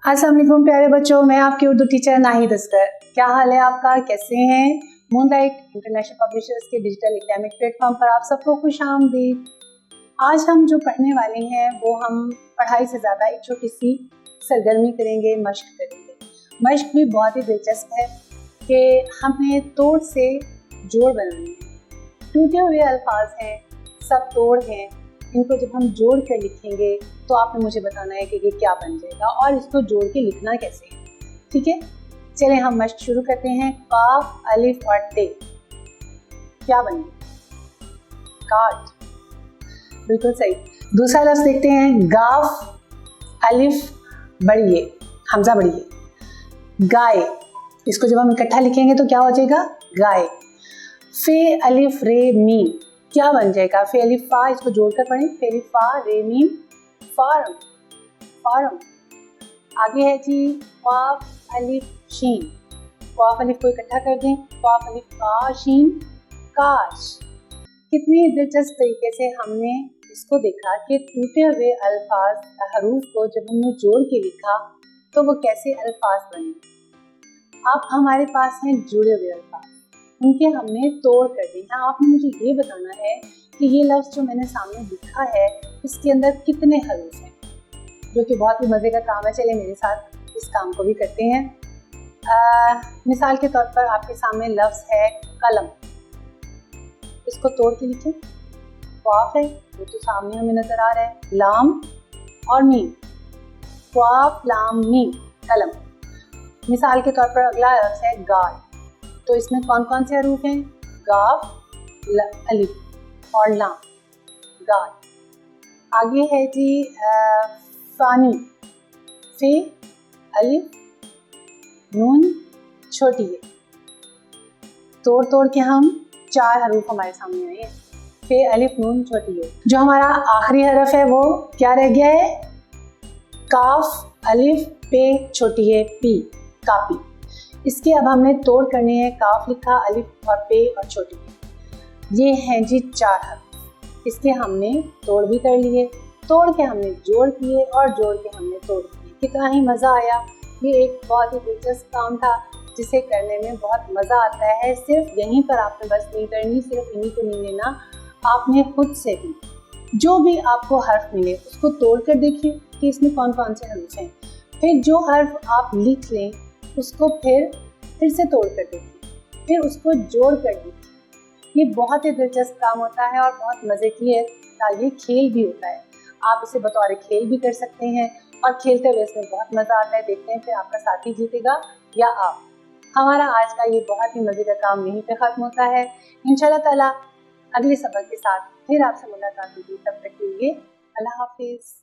अस्सलाम वालेकुम प्यारे बच्चों, मैं आपकी उर्दू टीचर नाहिद अस्कर। क्या हाल है आपका, कैसे हैं? मूनलाइट इंटरनेशनल पब्लिशर्स के डिजिटल एकेडमिक प्लेटफॉर्म पर आप सबको खुश आमदीद। आज हम जो पढ़ने वाले हैं वो हम पढ़ाई से ज़्यादा एक छोटी सी सरगर्मी करेंगे, मश्क करेंगे। मश्क भी बहुत ही दिलचस्प है कि हमें तोड़ से जोड़ बनाने हैं। टूटे हुए अल्फाज हैं, सब तोड़ हैं, इनको जब हम जोड़ कर लिखेंगे तो आपने मुझे बताना है कि ये क्या बन जाएगा और इसको जोड़ के लिखना कैसे है। ठीक है, चलें हम मश्क शुरू करते हैं। काफ, अलिफ और ते क्या बनेगा? काट, बिल्कुल सही। दूसरा लफ्ज देखते हैं, गाफ, अलिफ बढ़िए, हमजा बढ़िए। गाय, इसको जब हम इकट्ठा लिखेंगे तो क्या हो जाएगा? गाय। फे, अलिफ, रे, मीम क्या बन जाएगा? फे अलिफ फा, इसको जोड़कर पढ़ें। फे अलिफ फा, रे मीम, फारम, फारम। आगे है जी क़ाफ, अलिफ, शीन। क़ाफ अलिफ को इकट्ठा कर दें। क़ाफ अलिफ का, शीन, काश। कितनी दिलचस्प तरीके से हमने इसको देखा कि टूटे हुए अल्फाज, हरूफ को जब हमने जोड़ के लिखा तो वो कैसे अल्फाज बने। अब हमारे पास हैं जुड़े हुए अल्फाज, उनके हमने तोड़ कर दी है। आपने मुझे ये बताना है कि ये लफ्ज़ जो मैंने सामने लिखा है इसके अंदर कितने हरूफ हैं, जो कि बहुत ही मज़े का काम है। चले मेरे साथ इस काम को भी करते हैं। मिसाल के तौर पर आपके सामने लफ्ज़ है कलम, इसको तोड़ के लिखें। क़ाफ है, वो तो सामने हमें नज़र आ रहा है। लाम और मीम, क़ाफ, लाम, मीम, कलम। मिसाल के तौर पर अगला लफ्ज़ है गाय, तो इसमें कौन कौन से हरूफ हैं? गाफ, अलिफ और लाम, गाय। आगे है जी फानी, फे, अलिफ, नून, छोटी है। तोड़ तोड़ के हम 4 हरूफ हमारे सामने आए हैं। फे, अलिफ, नून, छोटी है। जो हमारा आखिरी हरफ है वो क्या रह गया है? काफ, अलिफ, पे, छोटी है, पी, कापी। इसके अब हमने तोड़ करने हैं। काफ लिखा, अलिफ और पे और छोटी पे, ये हैं जी 4 हर्फ। इसके हमने तोड़ भी कर लिए, तोड़ के हमने जोड़ किए और जोड़ के हमने तोड़ किए। कितना ही मज़ा आया। ये एक बहुत ही दिलचस्प काम था जिसे करने में बहुत मज़ा आता है। सिर्फ यहीं पर आपने बस नहीं करनी, सिर्फ इन्हीं को नहीं लेना, आपने खुद से भी जो भी आपको हर्फ मिले उसको तोड़ कर देखिए कि इसमें कौन कौन से हर्फ हैं। फिर जो हर्फ आप लिख लें उसको फिर से तोड़ कर देखिए, फिर उसको जोड़ कर देखिए। ये बहुत ही दिलचस्प काम होता है और बहुत मज़े की है। ये खेल भी होता है, आप इसे बतौर खेल भी कर सकते हैं और खेलते हुए इसमें बहुत मज़ा आता है। देखते हैं फिर आपका साथी जीतेगा या आप। हमारा आज का ये बहुत ही मज़े का काम यहीं पे ख़त्म होता है। इंशाल्लाह ताला अगले सबक के साथ फिर आपसे मुलाकात होगी। तब तक के लिए अल्लाह हाफिज़।